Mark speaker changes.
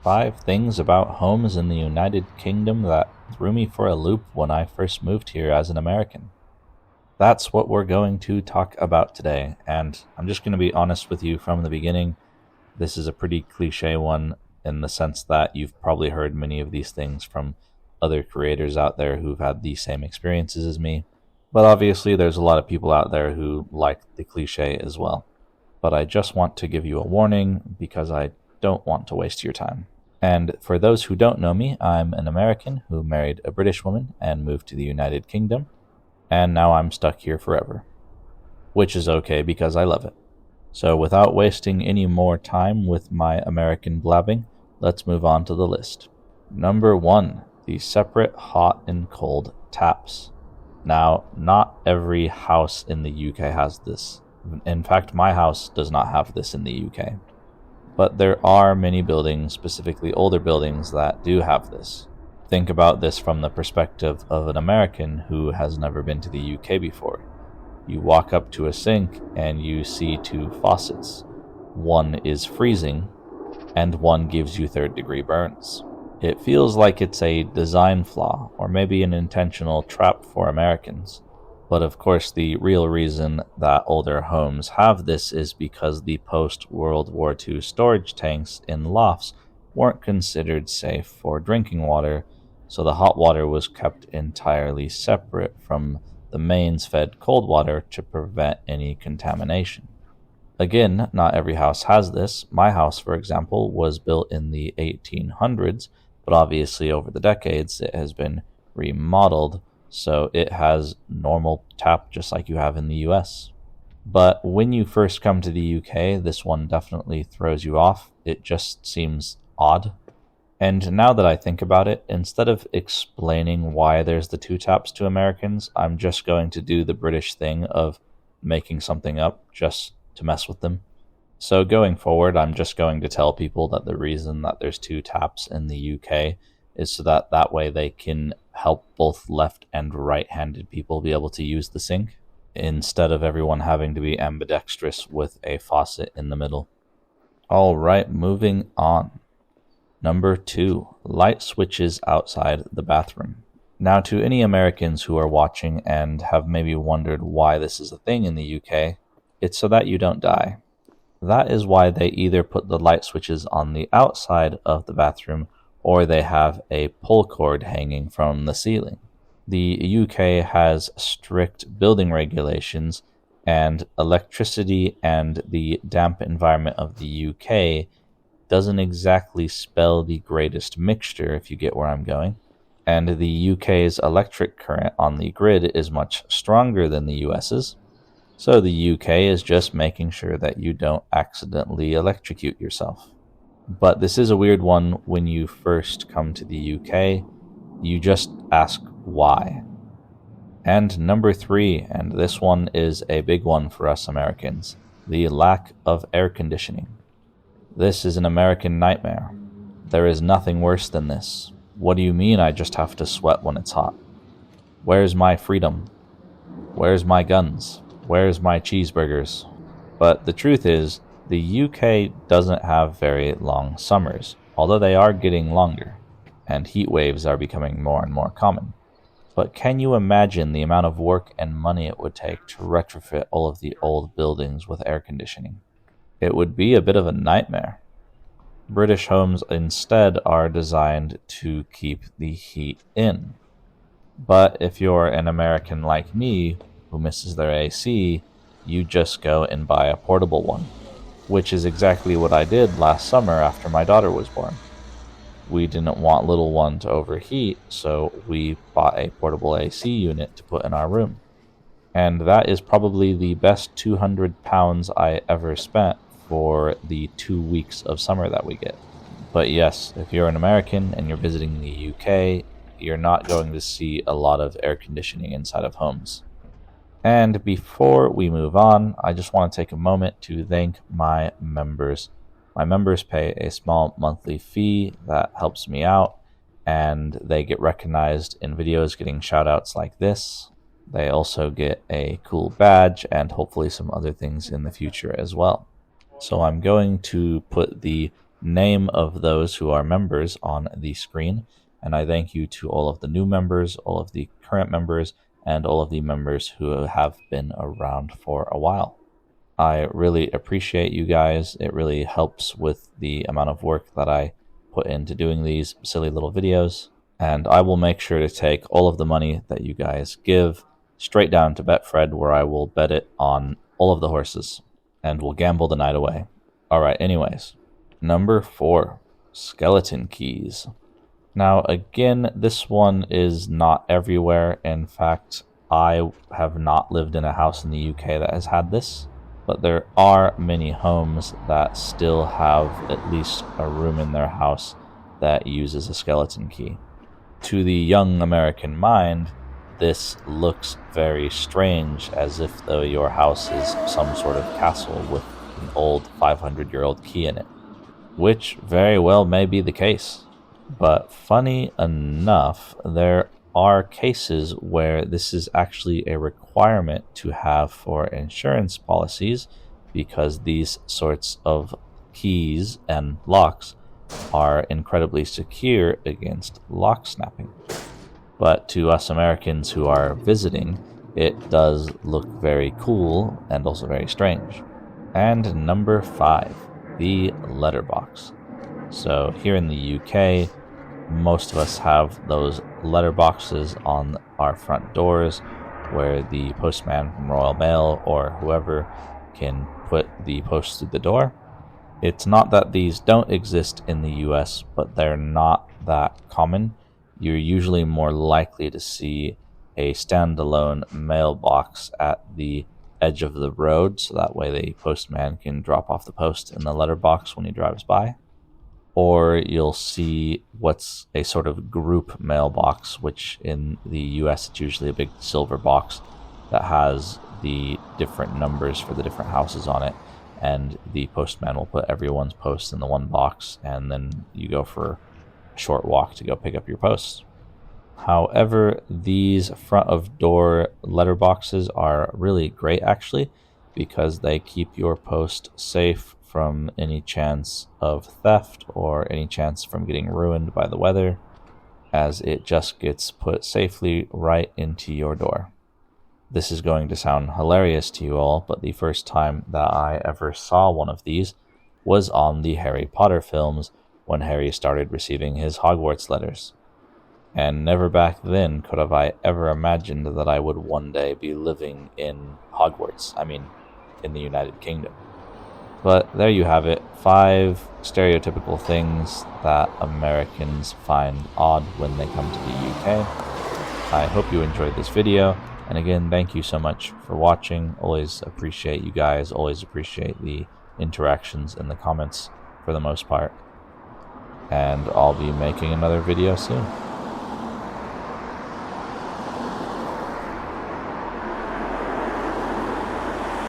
Speaker 1: 5 things about homes in the United Kingdom that threw me for a loop when I first moved here as an American. That's what we're going to talk about today, and I'm just going to be honest with you from the beginning. This is a pretty cliche one in the sense that you've probably heard many of these things from other creators out there who've had the same experiences as me. But obviously there's a lot of people out there who like the cliche as well. But I just want to give you a warning because I don't want to waste your time. And for those who don't know me, I'm an American who married a British woman and moved to the United Kingdom, and now I'm stuck here forever. Which is okay because I love it. So without wasting any more time with my American blabbing, let's move on to the list. Number 1, the separate hot and cold taps. Now, not every house in the UK has this. In fact, my house does not have this in the UK. But there are many buildings, specifically older buildings, that do have this. Think about this from the perspective of an American who has never been to the UK before. You walk up to a sink and you see 2 faucets. One is freezing, and one gives you 3rd-degree burns. It feels like it's a design flaw, or maybe an intentional trap for Americans. But of course, the real reason that older homes have this is because the post-World War II storage tanks in lofts weren't considered safe for drinking water, so the hot water was kept entirely separate from the mains-fed cold water to prevent any contamination. Again, not every house has this. My house, for example, was built in the 1800s, but obviously over the decades it has been remodeled, so it has normal tap just like you have in the US. But when you first come to the UK, this one definitely throws you off. It just seems odd. And now that I think about it, instead of explaining why there's the 2 taps to Americans, I'm just going to do the British thing of making something up just to mess with them. So going forward, I'm just going to tell people that the reason that there's 2 taps in the UK is so that way they can help both left and right-handed people be able to use the sink, instead of everyone having to be ambidextrous with a faucet in the middle. Alright, moving on. Number 2, light switches outside the bathroom. Now, to any Americans who are watching and have maybe wondered why this is a thing in the UK, it's so that you don't die. That is why they either put the light switches on the outside of the bathroom or they have a pull cord hanging from the ceiling. The UK has strict building regulations, and electricity and the damp environment of the UK doesn't exactly spell the greatest mixture, if you get where I'm going. And the UK's electric current on the grid is much stronger than the US's. So the UK is just making sure that you don't accidentally electrocute yourself. But this is a weird one when you first come to the UK. You just ask why. And number 3, and this one is a big one for us Americans, the lack of air conditioning. This is an American nightmare. There is nothing worse than this. What do you mean I just have to sweat when it's hot? Where's my freedom? Where's my guns? Where's my cheeseburgers? But the truth is, the UK doesn't have very long summers, although they are getting longer, and heat waves are becoming more and more common. But can you imagine the amount of work and money it would take to retrofit all of the old buildings with air conditioning? It would be a bit of a nightmare. British homes instead are designed to keep the heat in. But if you're an American like me who misses their AC, you just go and buy a portable one, which is exactly what I did last summer after my daughter was born. We didn't want little one to overheat, so we bought a portable AC unit to put in our room. And that is probably the best £200 I ever spent for the 2 weeks of summer that we get. But yes, if you're an American and you're visiting the UK, you're not going to see a lot of air conditioning inside of homes. And before we move on, I just want to take a moment to thank my members. My members pay a small monthly fee that helps me out, and they get recognized in videos getting shoutouts like this. They also get a cool badge and hopefully some other things in the future as well. So I'm going to put the name of those who are members on the screen, and I thank you to all of the new members, all of the current members, and all of the members who have been around for a while. I really appreciate you guys. It really helps with the amount of work that I put into doing these silly little videos, and I will make sure to take all of the money that you guys give straight down to Betfred, where I will bet it on all of the horses, and we'll gamble the night away. Alright, anyways. Number 4, skeleton keys. Now, again, this one is not everywhere. In fact, I have not lived in a house in the UK that has had this, but there are many homes that still have at least a room in their house that uses a skeleton key. To the young American mind, this looks very strange, as if though your house is some sort of castle with an old 500-year-old key in it, which very well may be the case. But funny enough, there are cases where this is actually a requirement to have for insurance policies, because these sorts of keys and locks are incredibly secure against lock snapping. But to us Americans who are visiting, it does look very cool and also very strange. And number 5, the letterbox. So here in the UK, most of us have those letterboxes on our front doors where the postman from Royal Mail or whoever can put the post through the door. It's not that these don't exist in the US, but they're not that common. You're usually more likely to see a standalone mailbox at the edge of the road, so that way the postman can drop off the post in the letterbox when he drives by. Or you'll see what's a sort of group mailbox, which in the US it's usually a big silver box that has the different numbers for the different houses on it, and the postman will put everyone's post in the one box, and then you go for a short walk to go pick up your posts. However, these front of door letterboxes are really great actually, because they keep your post safe from any chance of theft or any chance from getting ruined by the weather, as it just gets put safely right into your door. This is going to sound hilarious to you all, but the first time that I ever saw one of these was on the Harry Potter films, when Harry started receiving his Hogwarts letters. And never back then could have I ever imagined that I would one day be living in Hogwarts, in the United Kingdom. But there you have it, 5 stereotypical things that Americans find odd when they come to the UK. I hope you enjoyed this video, and again, thank you so much for watching. Always appreciate you guys, always appreciate the interactions in the comments for the most part. And I'll be making another video soon.